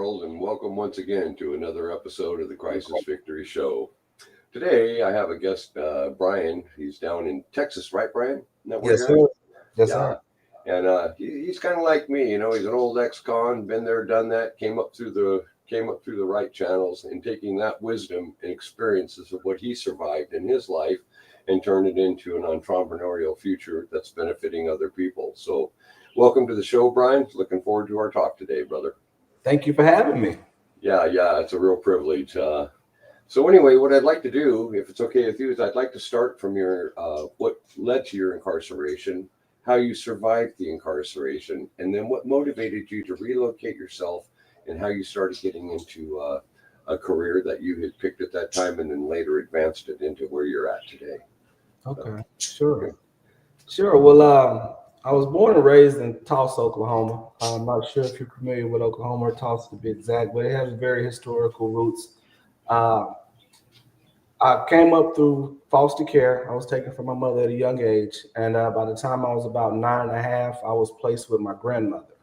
world, and welcome once again to another episode of the Crisis Victory Show. Today, I have a guest, Bryan. He's down in Texas, right, Bryan? Isn't that where Yes, you're at? sir. Yes, Yeah. sir. And he's kind of like me, he's an old ex-con, been there, done that, came up through the right channels, and taking that wisdom and experiences of what he survived in his life and turned it into an entrepreneurial future that's benefiting other people. So, welcome to the show, Bryan. Looking forward to our talk today, brother. Thank you for having me. Yeah, it's a real privilege. So anyway, what I'd like to do, if it's okay with you, is I'd like to start from your what led to your incarceration, how you survived the incarceration, and then what motivated you to relocate yourself, and how you started getting into a career that you had picked at that time, and then later advanced it into where you're at today. Okay, Okay. sure. Well, I was born and raised in Tulsa, Oklahoma. I'm not sure if you're familiar with Oklahoma or Tulsa to be exact, but it has very historical roots. Uh, I came up through foster care. I was taken from my mother at a young age, and by the time I was about 9.5, I was placed with my grandmother.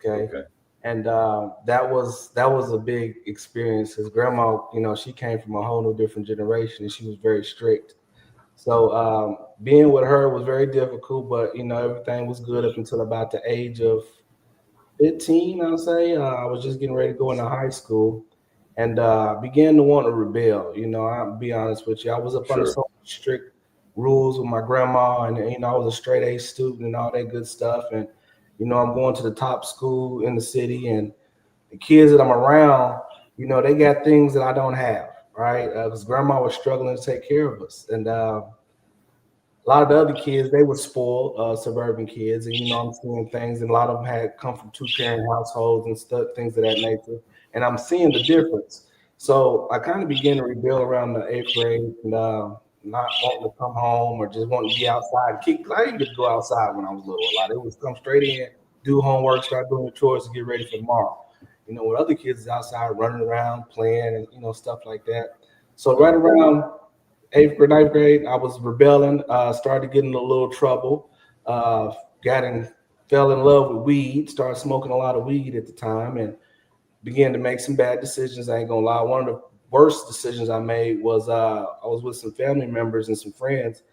Okay, Okay. and that was a big experience. His grandma, she came from a whole new different generation, and she was very strict. So being with her was very difficult, but everything was good up until about the age of 15. I'll say I was just getting ready to go into high school, and began to want to rebel. I'll be honest with you. I was up under Sure. so strict rules with my grandma, and I was a straight A student and all that good stuff. And I'm going to the top school in the city, and the kids that I'm around, they got things that I don't have, right? Because grandma was struggling to take care of us, and a lot of the other kids, they were spoiled, suburban kids, and I'm seeing things, and a lot of them had come from two-parent households and stuff, things of that nature, and I'm seeing the difference. So I kind of began to rebel around the eighth grade, and not wanting to come home or just wanting to be outside. I didn't get to go outside when I was little a lot. It was come straight in, do homework, start doing the chores to get ready for tomorrow. With other kids is outside running around, playing, and stuff like that. So right around eighth grade, ninth grade, I was rebelling, started getting in a little trouble, uh, got in, fell in love with weed, started smoking a lot of weed at the time, and began to make some bad decisions. I ain't gonna lie. One of the worst decisions I made was I was with some family members and some friends,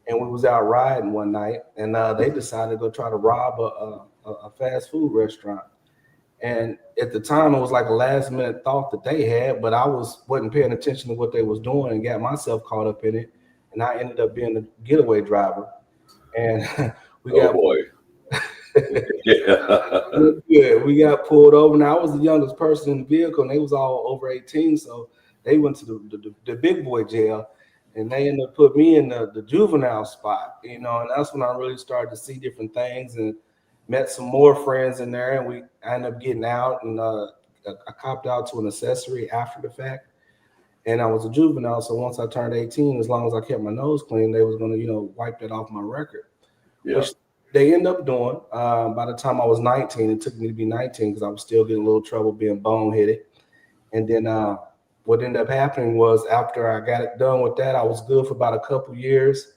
and we was out riding one night, and they decided to go try to rob a fast food restaurant. And at the time, it was like a last minute thought that they had, but I wasn't paying attention to what they was doing and got myself caught up in it. And I ended up being the getaway driver. And we Oh got boy. Yeah. yeah, we got pulled over. Now I was the youngest person in the vehicle, and they was all over 18, so they went to the big boy jail, and they ended up put me in the juvenile spot. And that's when I really started to see different things and met some more friends in there, and I ended up getting out, and I copped out to an accessory after the fact, and I was a juvenile. So once I turned 18, as long as I kept my nose clean, they was gonna wipe that off my record, Yeah. which they end up doing. By the time I was 19, it took me to be 19 because I was still getting a little trouble being boneheaded. And then what ended up happening was after I got it done with that, I was good for about a couple years.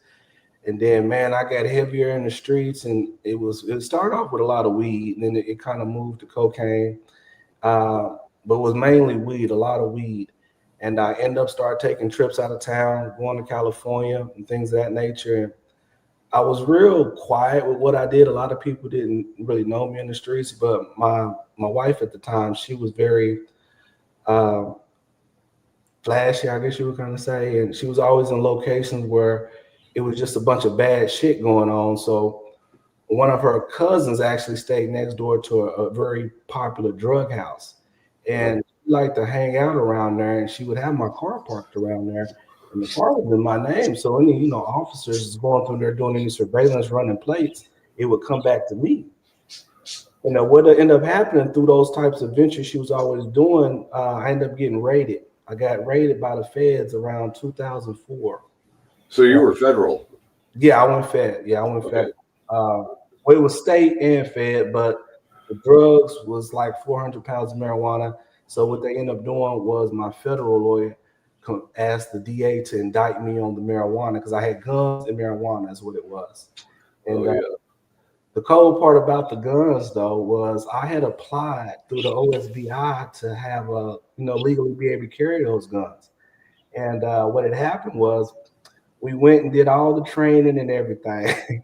And then, man, I got heavier in the streets, and it started off with a lot of weed, and then it kind of moved to cocaine, but it was mainly weed, a lot of weed. And I ended up start taking trips out of town, going to California and things of that nature. I was real quiet with what I did. A lot of people didn't really know me in the streets, but my wife at the time, she was very uh, flashy, I guess you would kind of say, and she was always in locations where it was just a bunch of bad shit going on. So one of her cousins actually stayed next door to a very popular drug house, Oh, and she liked to hang out around there, and she would have my car parked around there. And the car was in my name, so any officers going through there doing any surveillance, running plates, it would come back to me. What ended up happening through those types of ventures she was always doing, I ended up getting raided. I got raided by the feds around 2004. so you were federal. Yeah, I went fed. Yeah, I went fed. Okay. Well, it was state and fed, but the drugs was like 400 pounds of marijuana. So what they ended up doing was my federal lawyer asked the DA to indict me on the marijuana because I had guns and marijuana is what it was. Oh And yeah. The cold part about the guns, though, was I had applied through the OSBI to have legally be able to carry those guns. And what had happened was we went and did all the training and everything.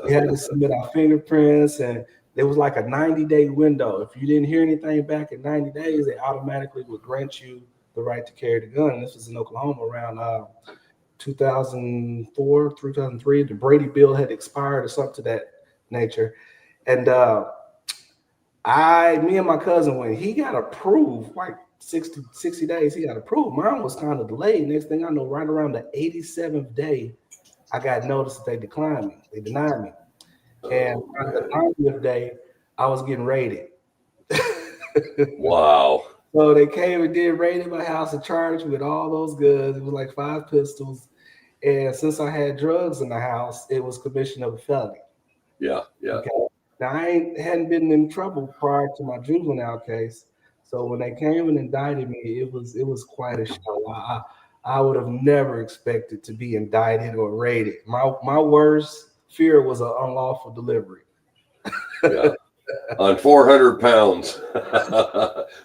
We had to submit our fingerprints, and there was like a 90-day window. If you didn't hear anything back in 90 days, they automatically would grant you the right to carry the gun. And this was in Oklahoma around 2004, 2003. The Brady bill had expired or something to that nature. And me and my cousin, when he got approved, like 60 days, he got approved. Mine was kind of delayed. Next thing I know, right around the 87th day, I got notice that they declined me. They denied me. And on the 90th day, I was getting raided. Wow. So they came and did raid in my house and charged me with all those goods. It was like 5 pistols. And since I had drugs in the house, it was commission of a felony. Yeah. Okay. Now hadn't been in trouble prior to my juvenile case. So when they came and indicted me, it was quite a show. I would have never expected to be indicted or raided. My worst fear was an unlawful delivery. Yeah. On 400 pounds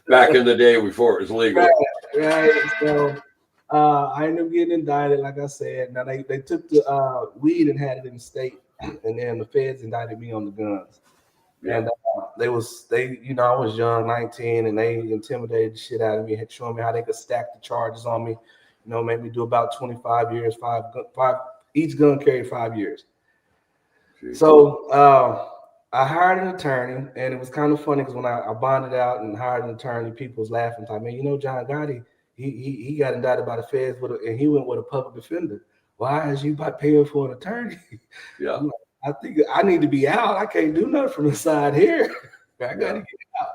back in the day before it was legal. Right. So I ended up getting indicted, like I said. Now they took the weed and had it in the state, and then the feds indicted me on the guns. Yeah. And I was young, 19, and they intimidated the shit out of me, had shown me how they could stack the charges on me. Made me do about 25 years, five each gun carried 5 years. Jeez. So I hired an attorney, and it was kind of funny because when I bonded out and hired an attorney, people was laughing, like, man, John Gotti, he got indicted by the feds and he went with a public defender. Why is you paying for an attorney? Yeah. I'm like, I think I need to be out. I can't do nothing from inside here. I got to get out.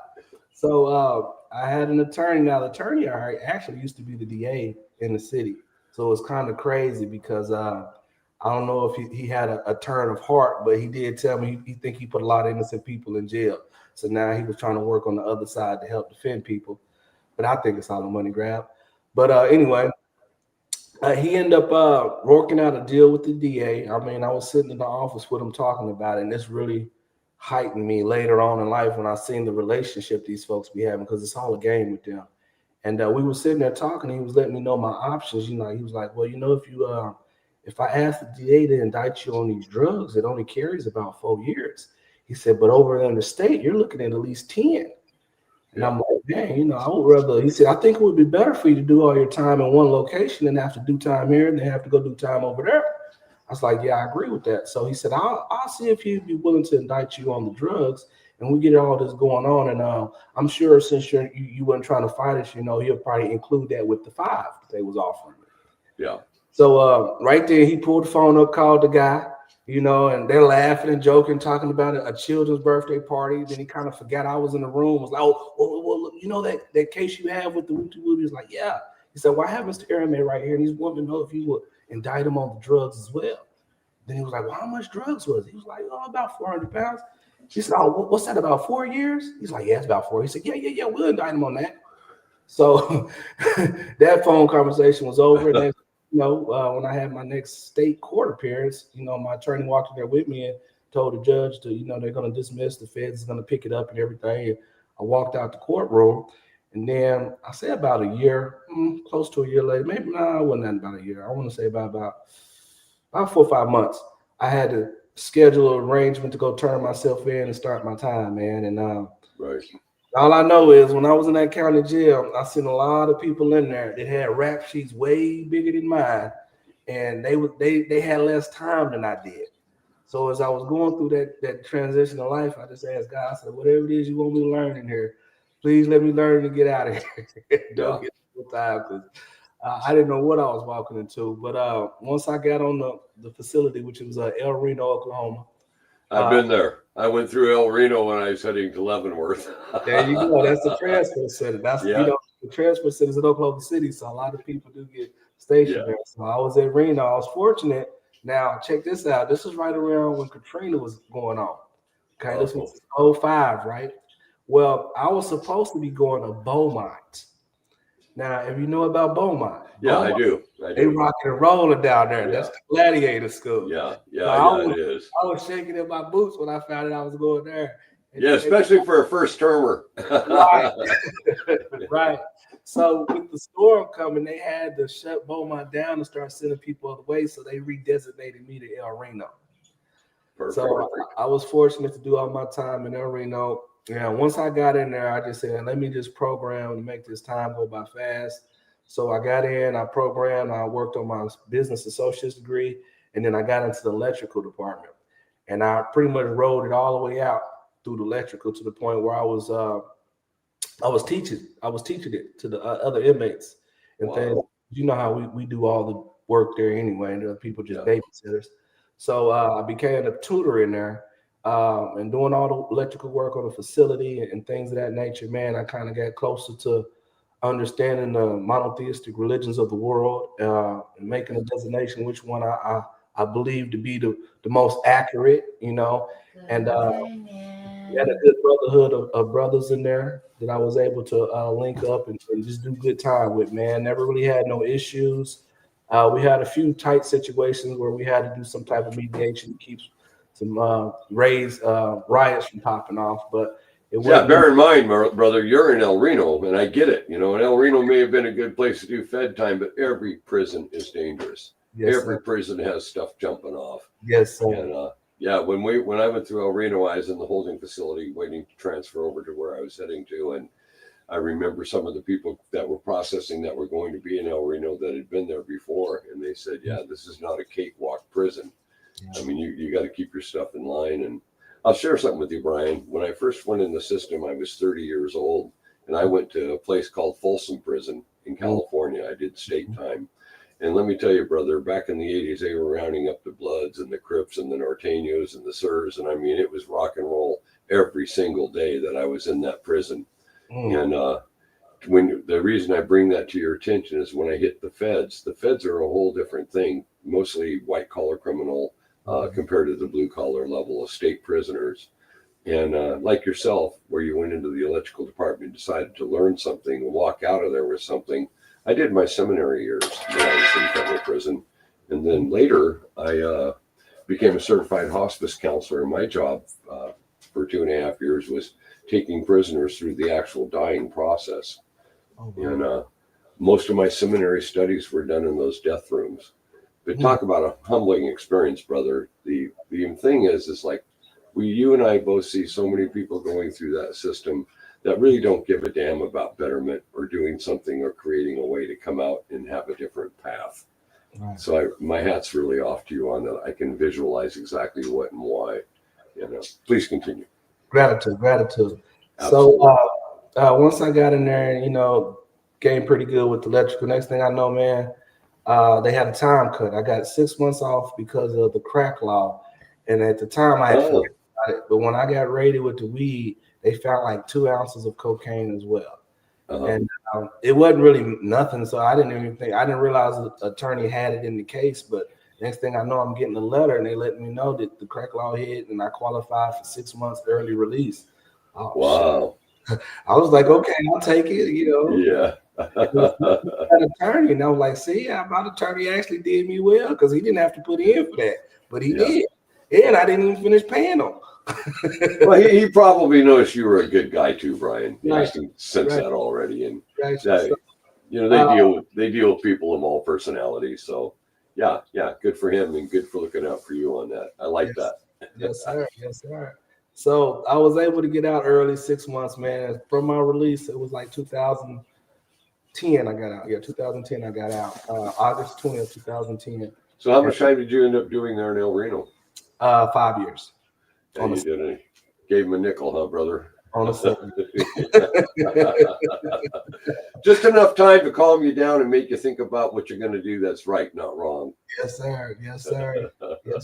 So I had an attorney. Now, the attorney I actually used to be the DA in the city. So it's kind of crazy because I don't know if he had a turn of heart, but he did tell me he think he put a lot of innocent people in jail. So now he was trying to work on the other side to help defend people. But I think it's all a money grab. But anyway, he ended up working out a deal with the DA. I mean, I was sitting in the office with him talking about it, and this really heightened me later on in life when I seen the relationship these folks be having, because it's all a game with them. And we were sitting there talking, and he was letting me know my options. He was like, well, if I ask the DA to indict you on these drugs, it only carries about 4 years. He said, but over in the state, you're looking at least 10. And I'm like, man, I would rather. He said, I think it would be better for you to do all your time in one location than have to do time here and then have to go do time over there. I was like, yeah, I agree with that. So he said, I'll see if he'd be willing to indict you on the drugs, and we get all this going on. And I'm sure since you weren't trying to fight us, he'll probably include that with the 5 that they was offering. Yeah. So right there, he pulled the phone up, called the guy, and they're laughing and joking, talking about a children's birthday party. Then he kind of forgot I was in the room. Was like, well, that case you have with the Wooty Wooty. He's like, yeah. He said, well, I have Mr. Aromaye right here, and he's wanting to know if you would indict him on the drugs as well. Then he was like, well, how much drugs was it? He was like, about 400 pounds. He said, oh, what's that, about 4 years? He's like, yeah, it's about 4. He said, yeah, we'll indict him on that. So that phone conversation was over. And then, when I had my next state court appearance, my attorney walked in there with me and told the judge to, they're going to dismiss, the feds is going to pick it up and everything. And I walked out the courtroom, and then I say about a year, close to a year later, maybe it wasn't about a year. I want to say about 4 or 5 months, I had to schedule an arrangement to go turn myself in and start my time, man. And right. All I know is when I was in that county jail, I seen a lot of people in there that had rap sheets way bigger than mine, and they had less time than I did. So as I was going through that transition of life, I just asked God, I said, whatever it is you want me to learn in here, please let me learn to get out of here. Don't get full time, because I didn't know what I was walking into. But once I got on the facility, which was El Reno, Oklahoma. I've been there. I went through El Reno when I was heading to Leavenworth. There you go. That's the transfer center. That's the transfer center is in Oklahoma City, so a lot of people do get stationed there. So I was at Reno. I was fortunate. Now check this out. This was right around when Katrina was going on. Okay, this was 2005, right? Well, I was supposed to be going to Beaumont. Now, if you know about Beaumont, I do. They rocking and rolling down there. That's the gladiator school. Yeah, So it is. I was shaking in my boots when I found out I was going there. Yeah, especially for a first termer. Right. Right. So with the storm coming, they had to shut Beaumont down and start sending people other way. So they redesignated me to El Reno. Perfect. So I was fortunate to do all my time in El Reno. Yeah, once I got in there, I just said, let me just program and make this time go by fast. So I got in, I programmed, I worked on my business associate's degree, and then I got into the electrical department. And I pretty much rolled it all the way out through the electrical to the point where I was teaching it to the other inmates and things. You know how we do all the work there anyway, and the people just babysitters. So I became a tutor in there and doing all the electrical work on the facility and things of that nature. Man, I kind of got closer to understanding the monotheistic religions of the world and making a designation which one I believe to be the most accurate, you know. And we had a good brotherhood of brothers in there that I was able to link up and just do good time with, man. Never really had no issues. We had a few tight situations where we had to do some type of mediation to keep some riots from popping off. But bear in mind, brother, you're in El Reno, and I get it. You know, and El Reno may have been a good place to do Fed time, but every prison is dangerous. Yes, every prison has stuff jumping off. Yes, sir. And when I went through El Reno, I was in the holding facility waiting to transfer over to where I was heading to, and I remember some of the people that were processing that were going to be in El Reno that had been there before, and they said, "Yeah, this is not a cakewalk prison. I mean, you got to keep your stuff in line." And I'll share something with you, Bryan. When I first went in the system, I was 30 years old, and I went to a place called Folsom Prison in California. I did state time. And let me tell you, brother, back in the 80s, they were rounding up the Bloods and the Crips and the Norteños and the Sirs. And I mean, it was rock and roll every single day that I was in that prison. And when the reason I bring that to your attention is when I hit the feds are a whole different thing, mostly white collar criminal compared to the blue collar level of state prisoners. And like yourself, where you went into the electrical department, decided to learn something and walk out of there with something. I did my seminary years when I was in federal prison. And then later, I became a certified hospice counselor. And my job for 2.5 years was taking prisoners through the actual dying process. And most of my seminary studies were done in those death rooms. But talk about a humbling experience, brother. The thing is like, you and I both see so many people going through that system that really don't give a damn about betterment or doing something or creating a way to come out and have a different path. Right. So my hat's really off to you on that. I can visualize exactly what and why. You know, please continue. Gratitude. Absolutely. So once I got in there, you know, getting pretty good with the electrical. Next thing I know, man, they had a time cut. I got 6 months off because of the crack law. And at the time I had forgotten about it. But when I got raided with the weed, they found like 2 ounces of cocaine as well. And it wasn't really nothing. So I didn't realize the attorney had it in the case. But next thing I know, I'm getting a letter and they let me know that the crack law hit and I qualified for 6 months early release. Oh, wow. Shit. I was like, okay, I'll take it, you know. Yeah. An attorney, and I was like, see, my attorney actually did me well because he didn't have to put in for that, but he did. And I didn't even finish paying him. Well, he probably knows you were a good guy too, Bryan. I can sense that already. And you know, they deal with people of all personalities. So yeah, good for him and good for looking out for you on that. I like that. Yes, sir. So I was able to get out early, 6 months, man. From my release, it was like 2010 I got out. Yeah, 2010 I got out. August 20th, 2010. So how much time did you end up doing there in El Reno? 5 years. Yeah, you did it. Gave him a nickel, huh, brother? On a second. Just enough time to calm you down and make you think about what you're going to do that's right, not wrong. Yes, sir. Yes,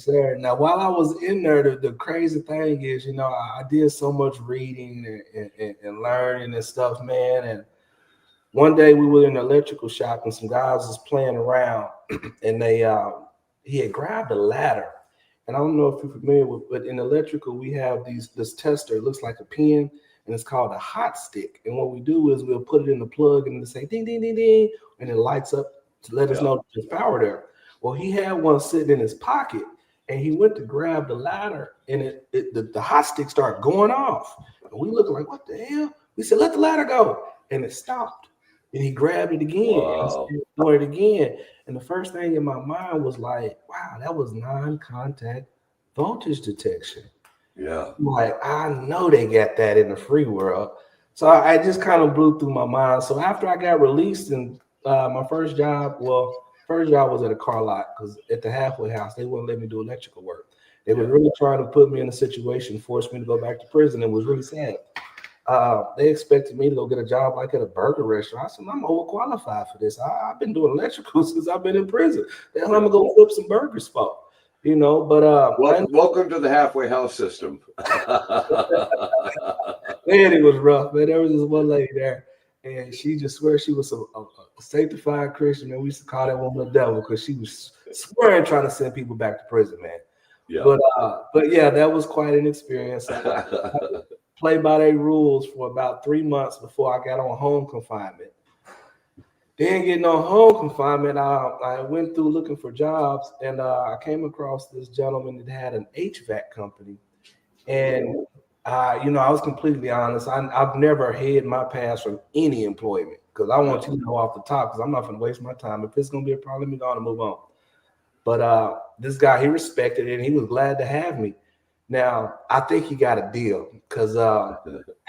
sir. Now, while I was in there, the crazy thing is, you know, I did so much reading and learning and stuff, man. And one day we were in the electrical shop and some guys was playing around and he had grabbed a ladder. And I don't know if you're familiar with, but in electrical, we have this tester. It looks like a pen, and it's called a hot stick. And what we do is we'll put it in the plug, and it'll say ding, ding, ding, ding, and it lights up to let us know there's power there. Well, he had one sitting in his pocket, and he went to grab the ladder, and the hot stick started going off. And we looked like, what the hell? We said, let the ladder go. And it stopped. And he grabbed it again. Wow. And doing it again. And the first thing in my mind was like, wow, that was non-contact voltage detection. Yeah. Like, I know they got that in the free world. So I just kind of blew through my mind. So after I got released, and my first job was at a car lot, because at the halfway house, they wouldn't let me do electrical work. They were really trying to put me in a situation, force me to go back to prison. It was really sad. They expected me to go get a job like at a burger restaurant. I said, I'm overqualified for this. I've been doing electrical since I've been in prison. Then I'm gonna go flip some burgers for, you know. But welcome to the halfway house system. Man, it was rough, man. There was this one lady there, and she just swears she was a sanctified Christian, man. We used to call that woman the devil, because she was swearing trying to send people back to prison, man. Yeah. But yeah, that was quite an experience. I played by their rules for about 3 months before I got on home confinement. Then getting on home confinement, I went through looking for jobs, and I came across this gentleman that had an HVAC company. And I was completely honest. I've never hid my past from any employment, because I want you to know off the top, because I'm not going to waste my time. If it's going to be a problem, let me go on and move on. But this guy, he respected it, and he was glad to have me. Now, I think he got a deal, because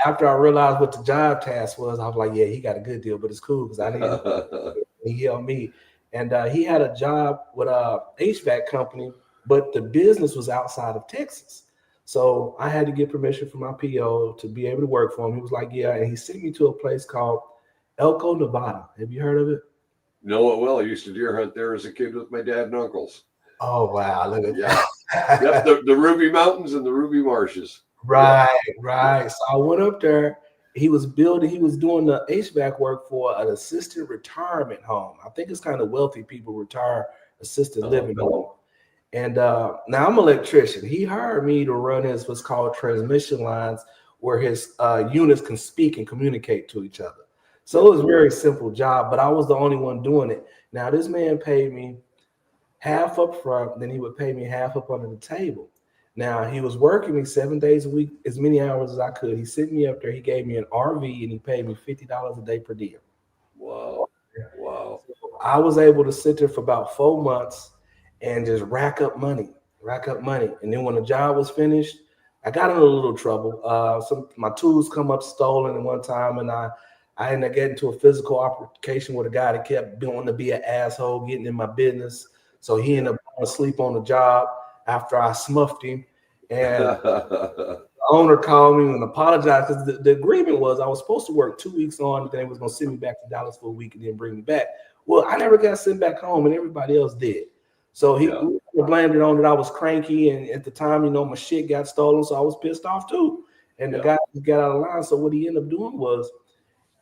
after I realized what the job task was, I was like, yeah, he got a good deal, but it's cool, because I needed he helped me. And he had a job with a HVAC company, but the business was outside of Texas. So I had to get permission from my PO to be able to work for him. He was like, yeah, and he sent me to a place called Elko, Nevada. Have you heard of it? Know it well. I used to deer hunt there as a kid with my dad and uncles. Oh, wow. Look at that. Yep, the Ruby Mountains and the Ruby Marshes. Right. So I went up there. He was doing the HVAC work for an assisted retirement home. I think it's kind of wealthy people retire assisted living home. And now I'm an electrician. He hired me to run his what's called transmission lines, where his units can speak and communicate to each other. So it was a very simple job, but I was the only one doing it. Now, this man paid me half up front, then he would pay me half up under the table. Now, he was working me 7 days a week, as many hours as I could. He sent me up there. He gave me an RV, and he paid me $50 a day per diem. Wow. So I was able to sit there for about 4 months and just rack up money. And then when the job was finished, I got in a little trouble. My tools come up stolen at one time, and I ended up getting into a physical altercation with a guy that kept wanting to be an asshole, getting in my business. So he ended up going to sleep on the job after I smuffed him. And the owner called me and apologized, because the agreement was I was supposed to work 2 weeks on, and then he was going to send me back to Dallas for a week and then bring me back. Well, I never got sent back home, and everybody else did. So he blamed it on that I was cranky, and at the time, my shit got stolen, so I was pissed off too. And the guy got out of line. So what he ended up doing was,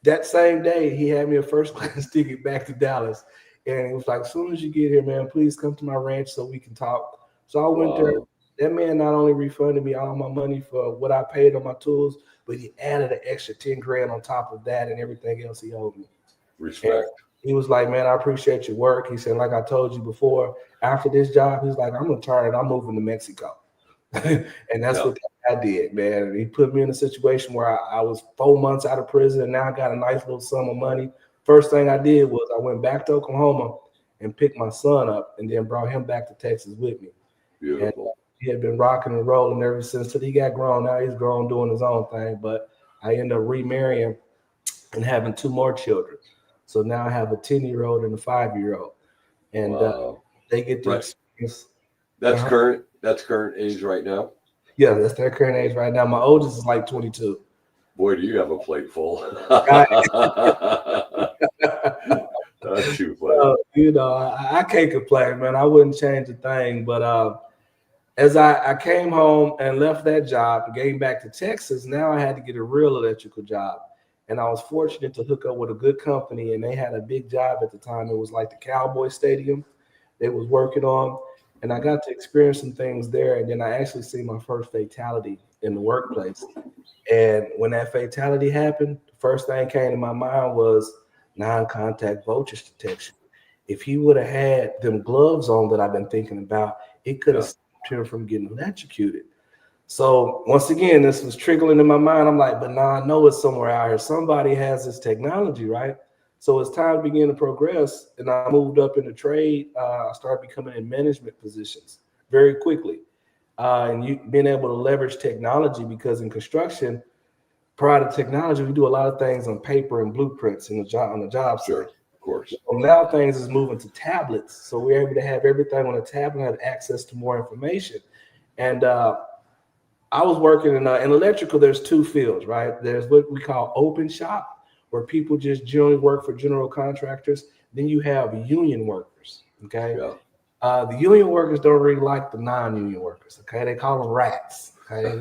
that same day, he had me a first class ticket back to Dallas. And he was like, as soon as you get here, man, please come to my ranch so we can talk. So I went there. That man not only refunded me all my money for what I paid on my tools, but he added an extra 10 grand on top of that and everything else he owed me. Respect. And he was like, man, I appreciate your work. He said, like I told you before, after this job, he's like, I'm retired. I'm moving to Mexico. And that's what I did, man. And he put me in a situation where I was 4 months out of prison, and now I got a nice little sum of money. First thing I did was I went back to Oklahoma and picked my son up, and then brought him back to Texas with me. Beautiful. And he had been rocking and rolling ever since till he got grown. Now he's grown doing his own thing, but I ended up remarrying and having 2 more children. So now I have a 10-year-old and a 5-year-old, and they get to experience. That's current. That's current age right now. Yeah, that's their current age right now. My oldest is like 22. Boy, do you have a plate full. That's too funny. I can't complain, man. I wouldn't change a thing. But as I came home and left that job, getting back to Texas, now I had to get a real electrical job. And I was fortunate to hook up with a good company, and they had a big job at the time. It was like the Cowboy Stadium they was working on. And I got to experience some things there. And then I actually see my first fatality in the workplace. And when that fatality happened, the first thing came to my mind was non-contact voltage detection. if he would have had them gloves on that I've been thinking about, it could have Yeah. stopped him from getting electrocuted. So once again, this was trickling in my mind. I'm like, but now I know it's somewhere out here. Somebody has this technology, right? So as time began to progress and I moved up in the trade, I started becoming in management positions very quickly. And you being able to leverage technology, because in construction, prior to technology, we do a lot of things on paper and blueprints in the job on the job Sure. site. Of course. So now things is moving to tablets. So we're able to have everything on a tablet, have access to more information. And I was working in electrical. There's two fields, right? There's what we call open shop, where people just generally work for general contractors. Then you have union workers. Okay. Yeah. The union workers don't really like the non-union workers. Okay. They call them rats. Okay.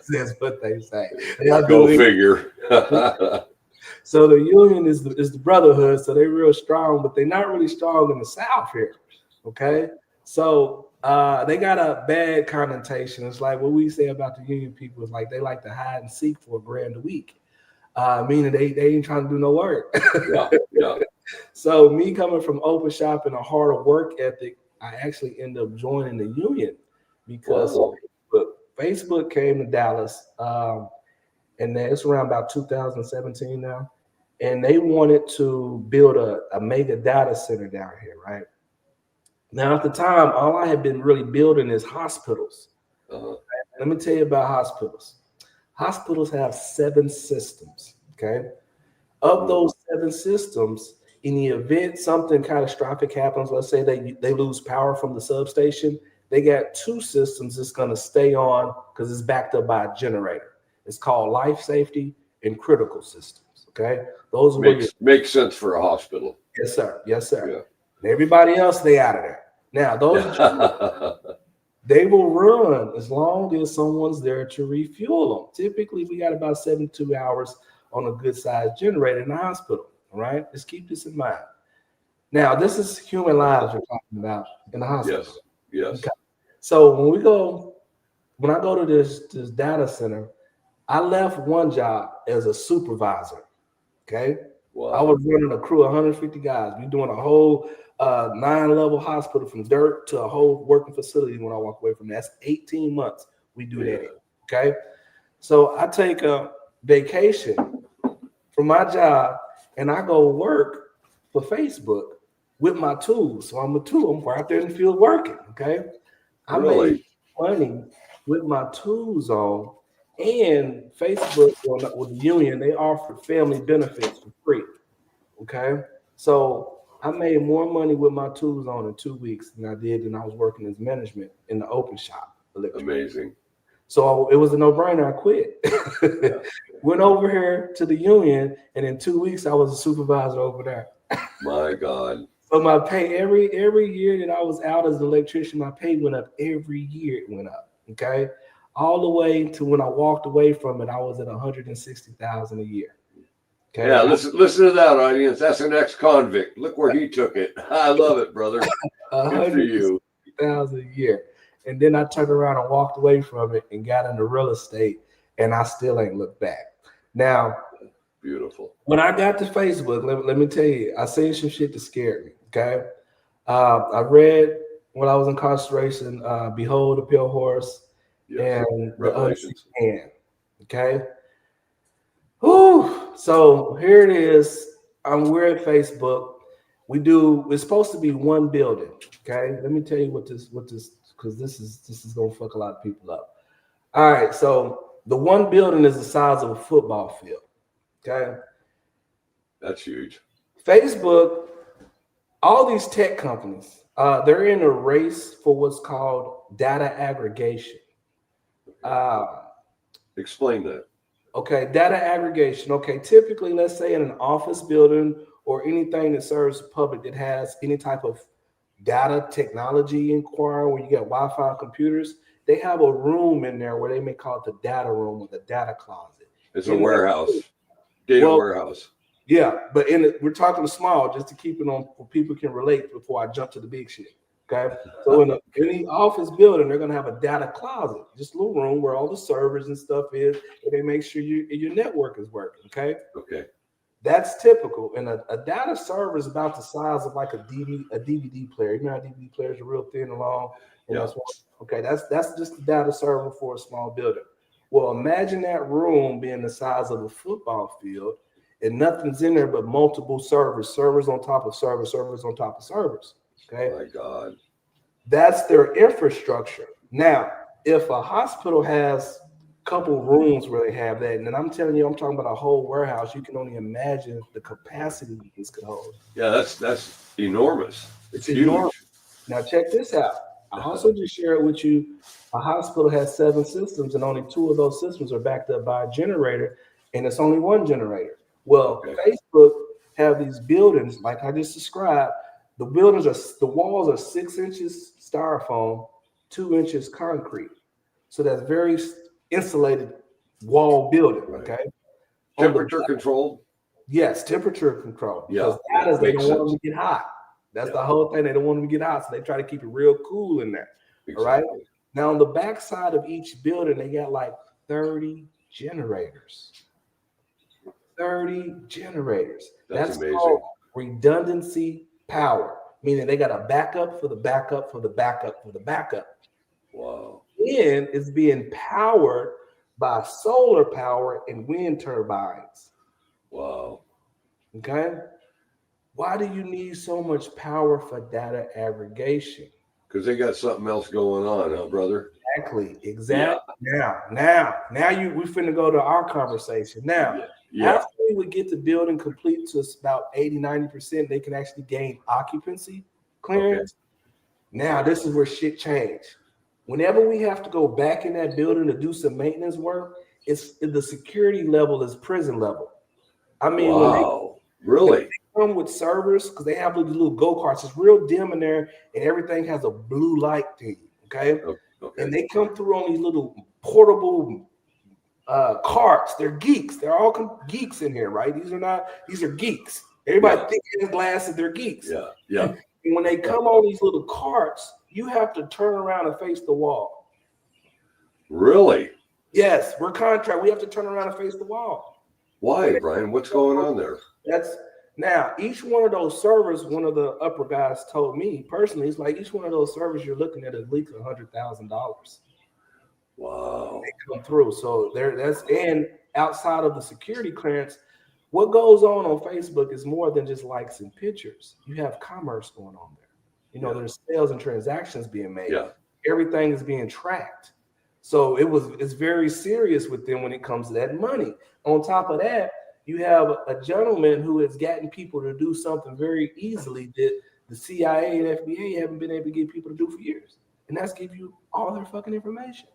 That's what they say. Go figure. So the union is the brotherhood. So they're real strong, but they're not really strong in the South here. Okay. So they got a bad connotation. It's like what we say about the union people is like they like to hide and seek for $1,000 a week, meaning they ain't trying to do no work. Yeah, yeah. So me coming from open shop and a harder work ethic, I actually ended up joining the union because Facebook came to Dallas, and it's around about 2017 now, and they wanted to build a mega data center down here, right? Now, at the time, all I had been really building is hospitals. Let me tell you about hospitals. Hospitals have 7 systems, okay? Of those 7 systems, in the event something catastrophic happens, let's say they lose power from the substation, they got 2 systems that's going to stay on because it's backed up by a generator. It's called life safety and critical systems, okay? Those makes sense for a hospital. Yes, sir. Yes, sir. Yeah. And everybody else, they out of there. Now, those they will run as long as someone's there to refuel them. Typically, we got about 72 hours on a good sized generator in the hospital. All right. Let's keep this in mind. Now, this is human lives we're talking about in the hospital. Yes. Yes. Okay. So when I go to this data center, I left one job as a supervisor. Okay. Wow. I was running a crew of 150 guys. We're doing a whole 9-level hospital from dirt to a whole working facility when I walk away from that. That's 18 months we do that. Okay. So I take a vacation from my job and I go work for Facebook with my tools. So I'm out there in the field working. Okay. I made money with my tools on, and Facebook with the union, they offered family benefits for free. Okay. So I made more money with my tools on in 2 weeks than I did when I was working as management in the open shop. Amazing. So it was a no-brainer. I quit. Went over here to the union, and in 2 weeks I was a supervisor over there. My God. So my pay every year that I was out as an electrician, my pay went up. Every year it went up. Okay. All the way to when I walked away from it, I was at $160,000 a year. Okay. Yeah, listen to that, audience. That's an ex-convict. Look where he took it. I love it, brother. Good for you. $160,000 a year. And then I turned around and walked away from it and got into real estate, and I still ain't looked back. Now, beautiful. When I got to Facebook, let me tell you, I seen some shit that scared me. Okay. I read when I was in incarceration, Behold the Pale Horse and The Unseen Hand. Okay. Whew. So here it is. We're at Facebook. It's supposed to be one building. Okay. Let me tell you what this, because this is gonna fuck a lot of people up. All right. So the one building is the size of a football field. Okay. That's huge. Facebook, all these tech companies, they're in a race for what's called data aggregation. Explain that. Okay, data aggregation. Okay, typically, let's say in an office building or anything that serves the public that has any type of data technology inquiry where you get Wi-Fi computers, they have a room in there where they may call it the data room or the data closet. It's a warehouse, data warehouse. Yeah, but we're talking small just to keep it on where people can relate before I jump to the big shit. Okay, so in any office building, they're gonna have a data closet, just a little room where all the servers and stuff is, and they make sure your network is working. Okay. That's typical. And a data server is about the size of like a DVD player. You know how DVD players are real thin and long? And Yeah. that's just the data server for a small building. Well, imagine that room being the size of a football field and nothing's in there but multiple servers on top of servers on top of servers. Okay. My God. That's their infrastructure. Now, if a hospital has a couple rooms where they have that, and then I'm telling you, I'm talking about a whole warehouse, you can only imagine the capacity this could hold. Yeah, that's enormous. It's huge. Enormous. Now, check this out. I also just shared with you a hospital has 7 systems, and only 2 of those systems are backed up by a generator, and it's only 1 generator. Well, Facebook have these buildings, like I just described. The walls are 6 inches styrofoam, 2 inches concrete. So that's very insulated wall building. Okay. Temperature controlled? Yes, temperature control. Yeah. Because they don't want them to get hot. That's the whole thing. They don't want them to get hot. So they try to keep it real cool in there. Exactly. All right. Now on the back side of each building, they got like 30 generators. 30 generators. That's amazing. Called redundancy power, meaning they got a backup for the backup for the backup for the backup. Wow. And it's being powered by solar power and wind turbines. Wow. Okay. Why do you need so much power for data aggregation? Because they got something else going on, huh, brother? Exactly. Yeah. Now we finna go to our conversation. Now, after we would get the building complete to about 80, 90%, they can actually gain occupancy clearance. Okay. Now, this is where shit changed. Whenever we have to go back in that building to do some maintenance work, the security level is prison level. I mean, wow, when they come with servers, because they have these little go-karts, it's real dim in there, and everything has a blue light thing. Okay. And they come through on these little portable carts. They're geeks. They're all geeks in here, right? These are geeks. Everybody thinks in glasses, they're geeks. Yeah. And when they come on these little carts, you have to turn around and face the wall. Really? Yes, we're contract. We have to turn around and face the wall. Why, Brian? What's going on there? Now, each one of those servers, one of the upper guys told me personally, it's like each one of those servers you're looking at least $100,000. Wow. They come through. So and outside of the security clearance, what goes on Facebook is more than just likes and pictures. You have commerce going on there. You know, there's sales and transactions being made. Yeah. Everything is being tracked. So it's very serious with them when it comes to that money. On top of that, you have a gentleman who has gotten people to do something very easily that the CIA and FBI haven't been able to get people to do for years. And that's give you all their fucking information.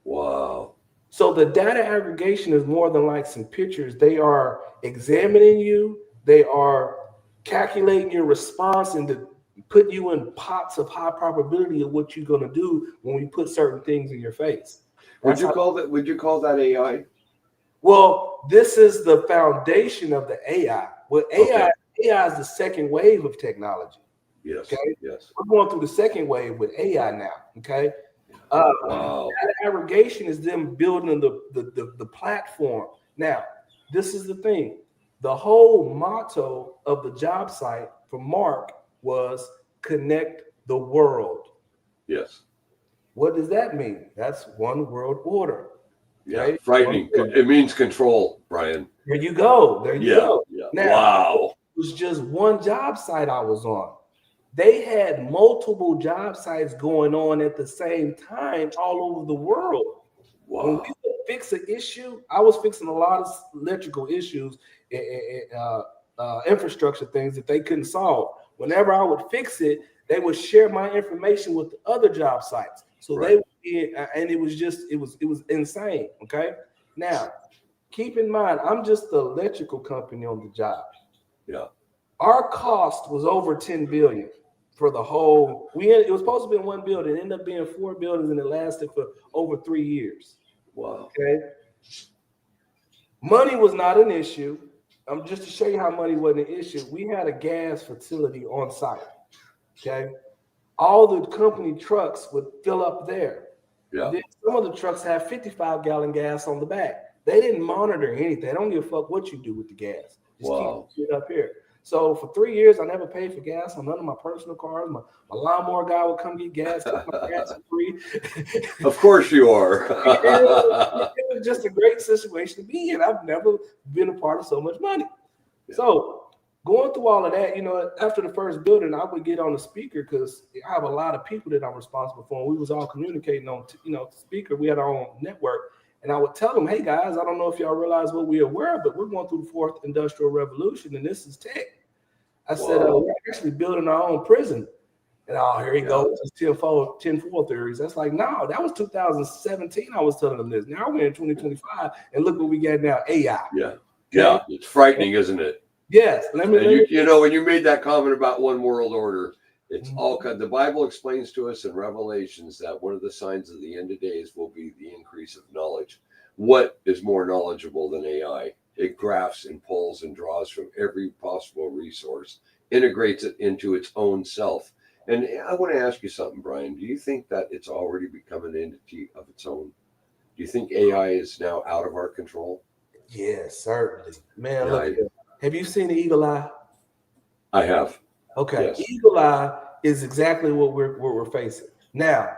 Wow. So the data aggregation is more than likes and pictures. They are examining you. They are calculating your response and to put you in pots of high probability of what you're going to do when we put certain things in your face. Would you call that AI? Well, this is the foundation of the AI. Well, AI is the second wave of technology. Yes. Okay. Yes. We're going through the second wave with AI now. Okay. Wow. Data aggregation is them building the platform. Now, this is the thing. The whole motto of the job site for Mark was connect the world. Yes. What does that mean? That's one world order. Yeah, right? frightening. It means control, Brian. There you go. There you go. Yeah. Now, wow. It was just one job site I was on. They had multiple job sites going on at the same time all over the world. Wow. When we would fix an issue, I was fixing a lot of electrical issues, infrastructure things that they couldn't solve. Whenever I would fix it, they would share my information with the other job sites. So they would be, and it was insane. Okay. Now, keep in mind, I'm just the electrical company on the job. Yeah. Our cost was over 10 billion for the whole. It was supposed to be in one building. It ended up being 4 buildings, and it lasted for over 3 years. Wow. Okay. Money was not an issue. Just to show you how money wasn't an issue. We had a gas facility on site. Okay. All the company trucks would fill up there. Yeah. Then some of the trucks have 55-gallon gas on the back. They didn't monitor anything. They don't give a fuck what you do with the gas. Just Wow. keep it up here. So for 3 years, I never paid for gas on none of my personal cars. My lawnmower guy would come get gas, keep my gas free. Of course you are. It was just a great situation to be in. I've never been a part of so much money. Yeah. So going through all of that, after the first building, I would get on the speaker because I have a lot of people that I'm responsible for. And we was all communicating on, speaker. We had our own network. And I would tell them, hey, guys, I don't know if y'all realize what we're aware of, but we're going through the fourth industrial revolution, and this is tech. I said, we're actually building our own prison. And here he goes, 10-4 theories. That's like, no, that was 2017. I was telling them this. Now we're in 2025, and look what we got now, AI. Yeah. Okay? Yeah. It's frightening, isn't it? Yes. When you made that comment about one world order, it's all kind. The Bible explains to us in Revelations that one of the signs of the end of days will be the increase of knowledge. What is more knowledgeable than AI? It grafts and pulls and draws from every possible resource, integrates it into its own self. And I want to ask you something, Bryan. Do you think that it's already become an entity of its own? Do you think AI is now out of our control? Yes, certainly. Man, look, have you seen the eagle eye? I have. Okay, yes. Eagle eye is exactly what we're facing. Now,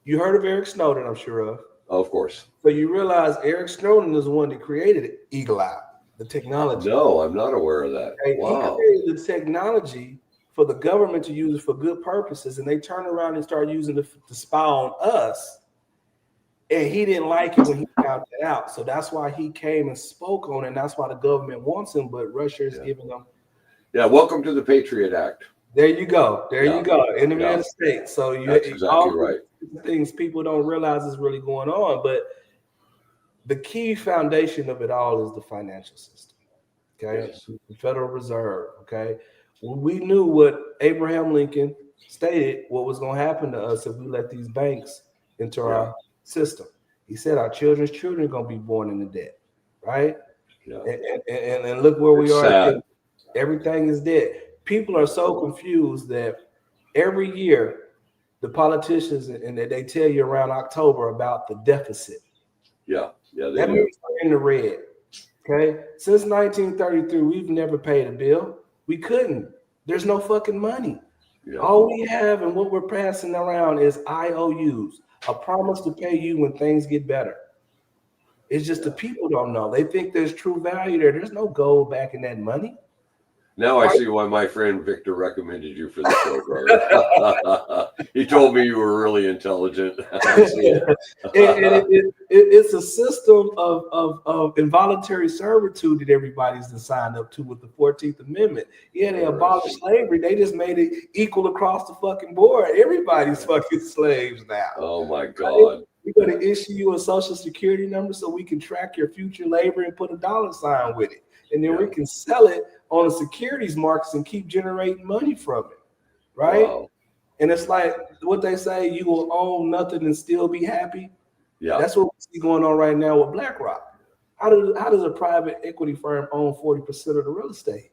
you heard of Eric Snowden, I'm sure of. Of course. So you realize Eric Snowden is the one that created Eagle Eye, the technology. No, I'm not aware of that. Okay? Wow. He created the technology for the government to use for good purposes, and they turn around and start using it to spy on us. And he didn't like it when he found that out. So that's why he came and spoke on it, and that's why the government wants him, but Russia is giving them. Yeah, welcome to the Patriot Act. There you go. There you go. Enemy of the state. So that's exactly right. Things people don't realize is really going on, but the key foundation of it all is the financial system. Okay, yes. The Federal Reserve. Okay, we knew what Abraham Lincoln stated what was going to happen to us if we let these banks into our system. He said our children's children are going to be born into debt, right? Yeah. And look where we are. Sad. Everything is dead. People are so confused that every year the politicians and they tell you around October about the deficit. Yeah, that means we're in the red. Okay, since 1933, we've never paid a bill. We couldn't. There's no fucking money. Yeah. All we have and what we're passing around is IOUs, a promise to pay you when things get better. It's just the people don't know. They think there's true value there. There's no gold back in that money. Now I see why my friend Victor recommended you for the show, brother. He told me you were really intelligent. I see it. It's a system of involuntary servitude that everybody's signed up to with the 14th Amendment. Yeah, they abolished slavery. They just made it equal across the fucking board. Everybody's fucking slaves now. Oh, my God. We're going to issue you a social security number so we can track your future labor and put a dollar sign with it. And then we can sell it on the securities markets and keep generating money from it, right? Wow. And it's like what they say, you will own nothing and still be happy. Yeah, that's what we see going on right now with BlackRock. How does a private equity firm own 40% of the real estate?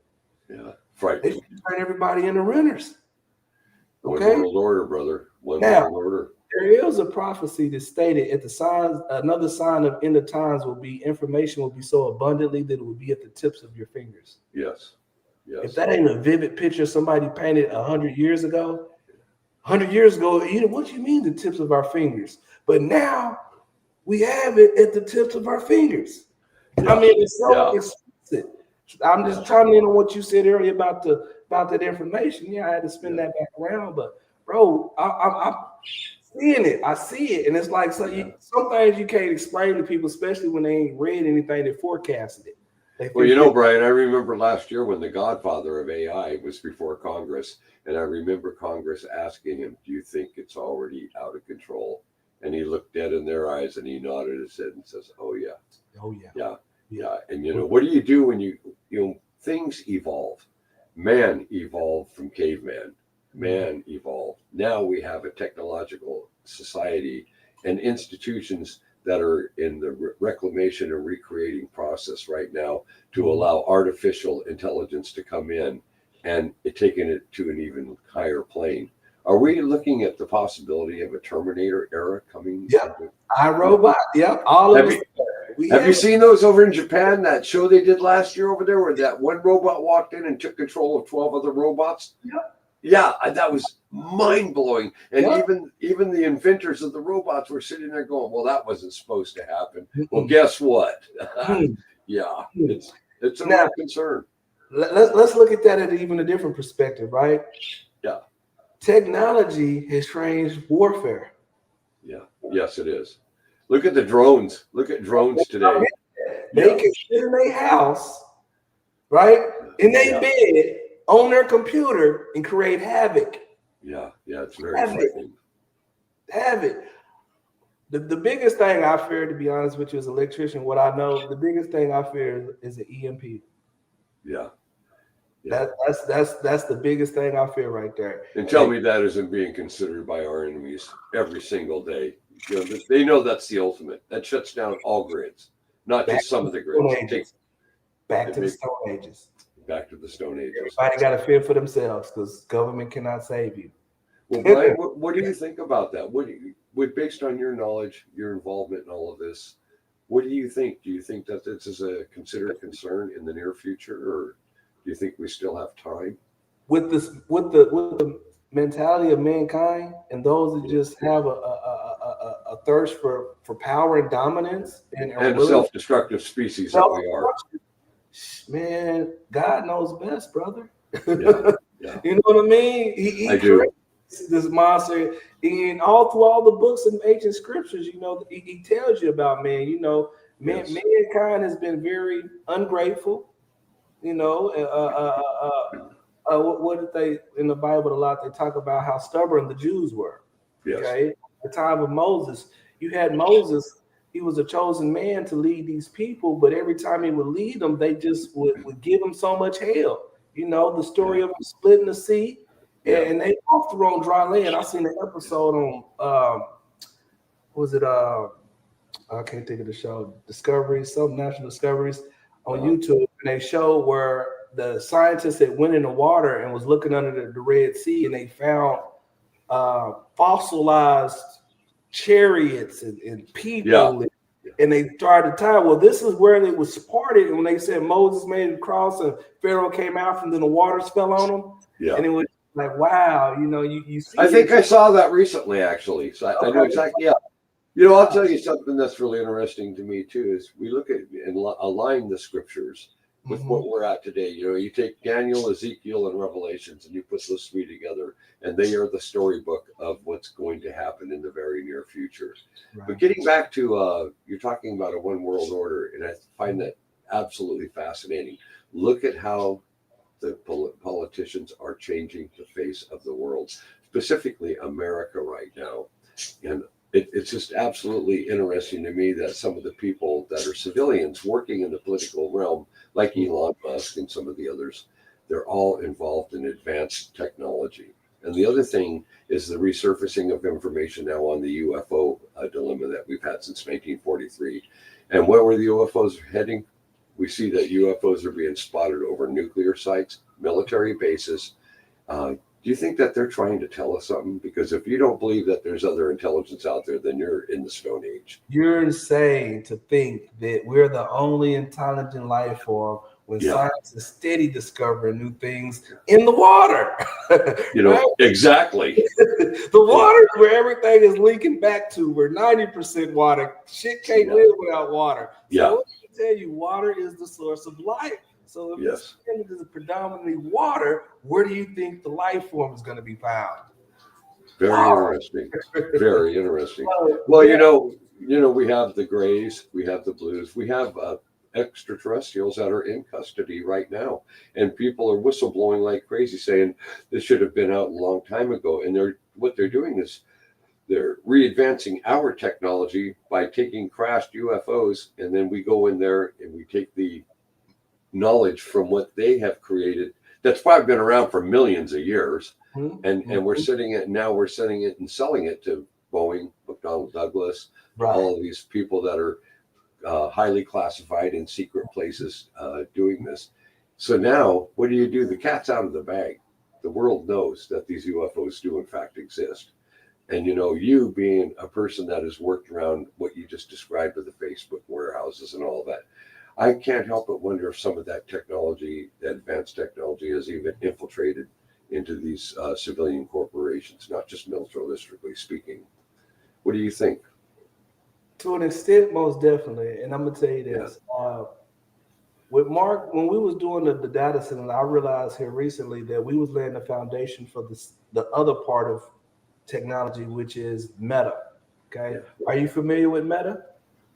Yeah, frightening. They turn everybody into renters. Okay, one world order, brother. One world order. There is a prophecy that stated at the signs, another sign of end of times will be information will be so abundantly that it will be at the tips of your fingers. Yes. Yes. If that ain't a vivid picture somebody painted 100 years ago, 100 years ago, what do you mean the tips of our fingers? But now we have it at the tips of our fingers. Yeah. I mean, it's so explicit. I'm just chiming in on what you said earlier about that information. Yeah, I had to spin that back around, but bro, I'm seeing it. I see it, and it's like some things you can't explain to people, especially when they ain't read anything that forecasted it. Well, Bryan, I remember last year when the godfather of AI was before Congress, and I remember Congress asking him, "Do you think it's already out of control?" And he looked dead in their eyes, and he nodded his head and says, "Oh yeah, yeah." And what do you do when things evolve? Man evolved from caveman. Man evolved. Now we have a technological society and institutions that are in the reclamation and recreating process right now to allow artificial intelligence to come in and taking it to an even higher plane. Are we looking at the possibility of a Terminator era coming? Yeah, iRobot. Yep. All of Have you seen those over in Japan? That show they did last year over there, where that one robot walked in and took control of 12 other robots. Yeah, that was mind blowing. And even the inventors of the robots were sitting there going, "Well, that wasn't supposed to happen." Well, guess what? Yeah, it's a real concern. Let's look at that at even a different perspective, right? Yeah. Technology has changed warfare. Yeah. Yes, it is. Look at the drones. Look at drones today. They can sit in their house, right, in their bed, on their computer, and create havoc. Yeah, it's very frightening. Havoc. The biggest thing I fear, to be honest with you, as an electrician, what I know, the biggest thing I fear is an EMP. Yeah. That's the biggest thing I fear right there. And tell me that isn't being considered by our enemies every single day. They know that's the ultimate. That shuts down all grids, not just some of the grids. Back to the Stone Ages. Back to the Stone Ages. Everybody got to fear for themselves because government cannot save you. Well, Bryan, what do you think about that? Based on your knowledge, your involvement in all of this, what do you think? Do you think that this is a considered concern in the near future, or do you think we still have time? With the mentality of mankind and those that just have a thirst for power and dominance and a self-destructive species that we are. Man, God knows best, brother. Yeah. You know what I mean? I do. This monster, and all through all the books and ancient scriptures, he tells you about man. Mankind has been very ungrateful. What did they in the Bible a lot? They talk about how stubborn the Jews were. Yes. Okay, at the time of Moses, you had Moses. He was a chosen man to lead these people, but every time he would lead them, they just would give him so much hell. The story of him splitting the sea. And they walked through on dry land. I seen an episode on I can't think of the show, National Discoveries on YouTube, and they showed where the scientists that went in the water and was looking under the Red Sea, and they found fossilized chariots and people, and they started to tie. Well, this is where it was parted, and when they said Moses made the cross and Pharaoh came out, and then the waters fell on them, and it was like, wow, you see. I think I saw that recently, actually. So I know exactly. Yeah. I'll tell you something that's really interesting to me too. Is we look at and align the scriptures with what we're at today. You take Daniel, Ezekiel, and Revelations, and you put those three together, and they are the storybook of what's going to happen in the very near future. Right. But getting back to you're talking about a one world order, and I find that absolutely fascinating. Look at how the politicians are changing the face of the world, specifically America right now. And it's just absolutely interesting to me that some of the people that are civilians working in the political realm, like Elon Musk and some of the others, they're all involved in advanced technology. And the other thing is the resurfacing of information now on the UFO dilemma that we've had since 1943. And where were the UFOs heading? We see that UFOs are being spotted over nuclear sites, military bases. Do you think that they're trying to tell us something? Because if you don't believe that there's other intelligence out there, then you're in the Stone Age. You're insane to think that we're the only intelligent life form when science is steady discovering new things in the water. Right? Exactly. The water is where everything is linking back to. We're 90% water. Shit can't live without water. So tell you, water is the source of life. So if it is predominantly water, where do you think the life form is going to be found? Very interesting. Very interesting. Well, we have the grays, we have the blues, we have extraterrestrials that are in custody right now, and people are whistleblowing like crazy, saying this should have been out a long time ago. And what they're doing is they're re-advancing our technology by taking crashed UFOs, and then we go in there and we take the knowledge from what they have created that's probably been around for millions of years, and we're sending it and selling it to Boeing, McDonnell Douglas, all of these people that are highly classified in secret places doing this. So now what do? The cat's out of the bag. The world knows that these UFOs do in fact exist. And you being a person that has worked around what you just described with the Facebook warehouses and all that, I can't help but wonder if some of that technology, that advanced technology, has even infiltrated into these civilian corporations, not just militaristically speaking. What do you think? To an extent, most definitely. And I'm gonna tell you this. With Mark, when we was doing the data center, I realized here recently that we was laying the foundation for the other part of technology, which is Meta. Okay, are you familiar with Meta?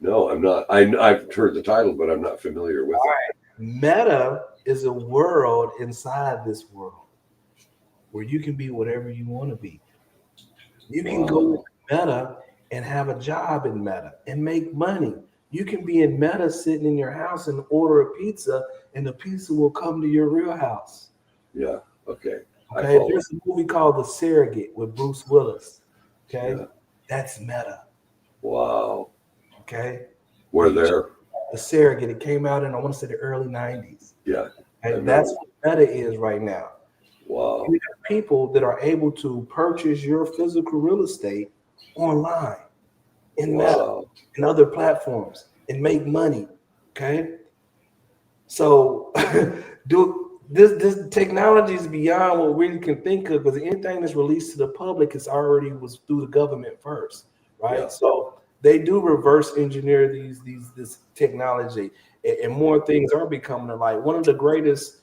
No, I'm not. I've heard the title, but I'm not familiar with it. Meta is a world inside this world where you can be whatever you want to be. You can go Wow. to Meta and have a job in Meta and make money. You can be in Meta sitting in your house and order a pizza, and the pizza will come to your real house. Yeah. Okay. I Okay, follow. there's a movie called The Surrogate with Bruce Willis. Okay, Yeah. that's Meta. Wow. Okay, We're there. The Surrogate. It came out in, I want to say, the early '90s. Yeah. And that's what Meta is right now. Wow. You have people that are able to purchase your physical real estate online in Meta Wow. and other platforms and make money. Okay, so this technology is beyond what we can think of, because anything that's released to the public is already was through the government first, right? Yeah. So they do reverse engineer this technology, and more things are becoming to light. One of the greatest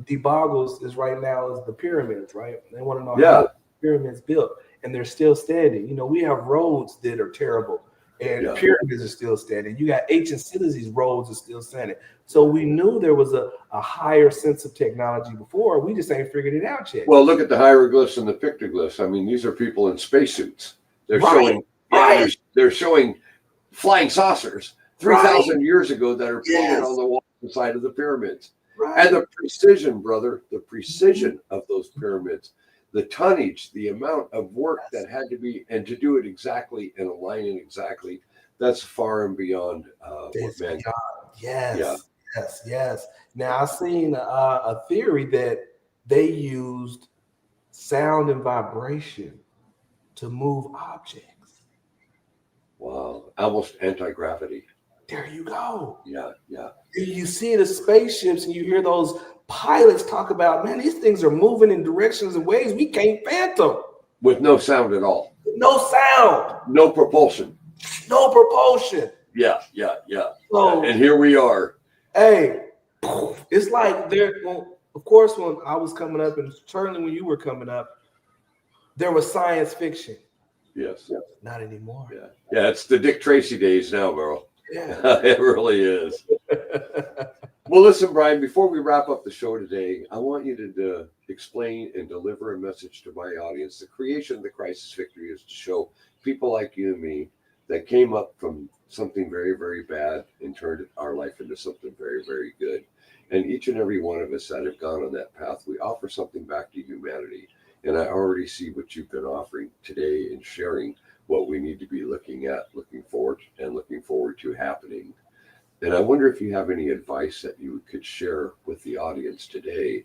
debaggles is right now is the pyramids, right? They want to know how the pyramids built, and they're still standing. We have roads that are terrible, and pyramids are still standing. You got ancient cities, these roads are still standing. So we knew there was a higher sense of technology before. We just ain't figured it out yet. Well, look at the hieroglyphs and the pictoglyphs. I mean, these are people in spacesuits. They're showing, they're showing flying saucers 3,000 years ago that are painted on the wall inside of the pyramids. And the precision, brother, the precision of those pyramids, the tonnage, the amount of work that had to be, and to do it exactly and align it exactly, that's far and beyond what man. Yes. Now, I've seen a theory that they used sound and vibration to move objects. Wow, almost anti-gravity. There you go. Yeah. You see the spaceships and you hear those pilots talk about, man, these things are moving in directions and ways we can't fathom. With no sound at all. No sound. No propulsion. No propulsion. Yeah. So, and here we are. Hey, it's like of course, when I was coming up, and certainly when you were coming up, there was science fiction. Yes. Not anymore. Yeah, it's the Dick Tracy days now, bro. Yeah. It really is. Well, listen, Bryan, before we wrap up the show today, I want you to explain and deliver a message to my audience. The creation of the Crisis Victory is to show people like you and me that came up from something very, very bad and turned our life into something very, very good. And each and every one of us that have gone on that path, we offer something back to humanity. And I already see what you've been offering today and sharing what we need to be looking at, looking forward to happening. And I wonder if you have any advice that you could share with the audience today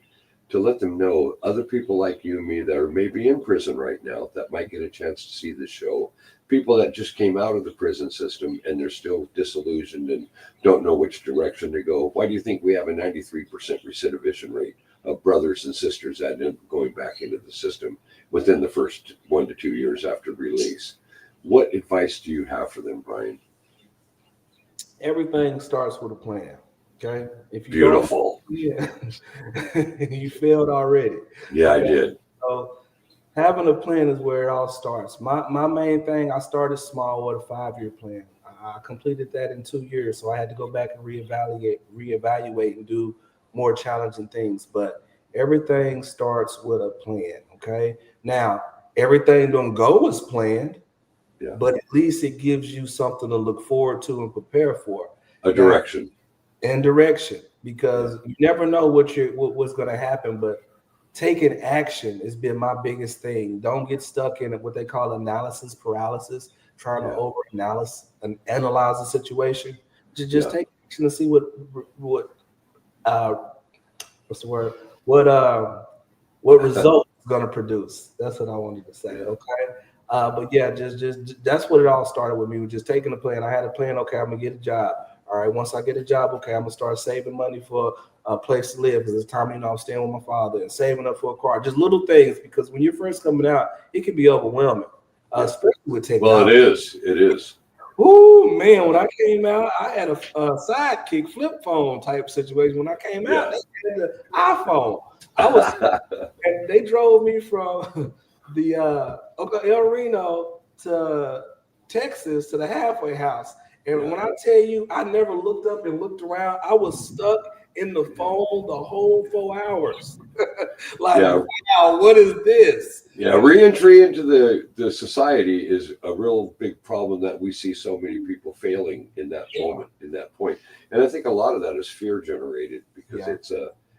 to let them know, other people like you and me that are maybe in prison right now that might get a chance to see the show, people that just came out of the prison system and they're still disillusioned and don't know which direction to go. Why do you think we have a 93% recidivation rate of brothers and sisters that end up going back into the system within the first 1 to 2 years after release? What advice do you have for them, Bryan? Everything starts with a plan. Okay. If you Beautiful. You failed already. Yeah, I did. So having a plan is where it all starts. My main thing, I started small with a 5-year plan. I completed that in 2 years. So I had to go back and reevaluate and do more challenging things. But everything starts with a plan. Okay. Now, everything don't go as planned. Yeah. But at least it gives you something to look forward to and prepare for. A direction. Because you never know what's going to happen. But taking action has been my biggest thing. Don't get stuck in what they call analysis paralysis, trying to overanalyze and analyze the situation. Just take action to see what results going to produce. That's what I wanted to say. Okay. But yeah, just that's what it all started with me, was just taking a plan. I had a plan. Okay, I'm gonna get a job. All right, once I get a job, okay, I'm gonna start saving money for a place to live, because it's time, I'm staying with my father, and saving up for a car. Just little things, because when you're first coming out, it can be overwhelming, especially with technology. Well, it is. It is. Oh man, when I came out, I had a sidekick flip phone type situation. When I came out, they had the iPhone. I was, and they drove me from the El Reno to Texas to the halfway house. And when I tell you, I never looked up and looked around. I was stuck in the phone the whole 4 hours. Wow, what is this? Yeah, reentry into the society is a real big problem that we see so many people failing in that moment, in that point. And I think a lot of that is fear generated, because it's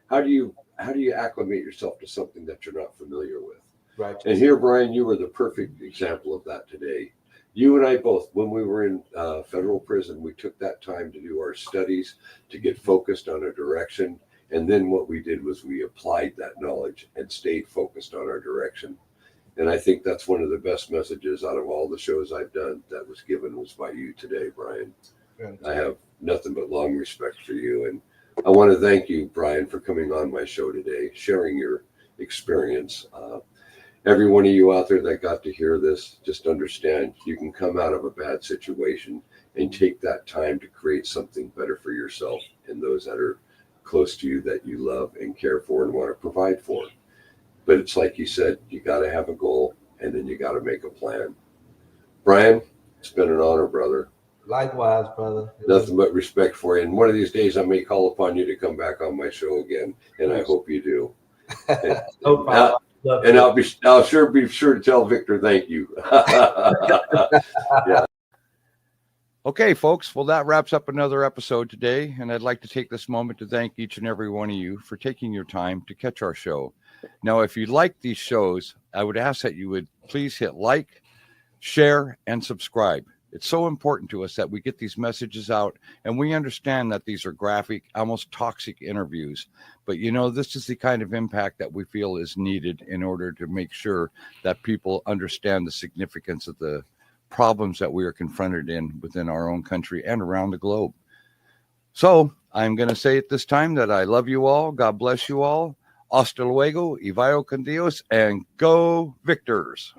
how do you acclimate yourself to something that you're not familiar with? Right. And here, Bryan, you were the perfect example of that today. You and I both, when we were in federal prison, we took that time to do our studies, to get focused on a direction. And then what we did was we applied that knowledge and stayed focused on our direction. And I think that's one of the best messages out of all the shows I've done that was given was by you today, Bryan. I have nothing but long respect for you. And I want to thank you, Bryan, for coming on my show today, sharing your experience. Every one of you out there that got to hear this, just understand you can come out of a bad situation and take that time to create something better for yourself and those that are close to you that you love and care for and want to provide for. But it's like you said, you got to have a goal, and then you got to make a plan. Bryan, it's been an honor, brother. Likewise, brother. Nothing but respect for you. And one of these days I may call upon you to come back on my show again, and I hope you do. No problem. And I'll sure be sure to tell Victor thank you. Yeah. Okay, folks. Well, that wraps up another episode today, and I'd like to take this moment to thank each and every one of you for taking your time to catch our show. Now, if you like these shows, I would ask that you would please hit like, share, and subscribe. It's so important to us that we get these messages out, and we understand that these are graphic, almost toxic interviews. But, this is the kind of impact that we feel is needed in order to make sure that people understand the significance of the problems that we are confronted within our own country and around the globe. So I'm going to say at this time that I love you all. God bless you all. Hasta luego, y vaya con Dios, and go Victors.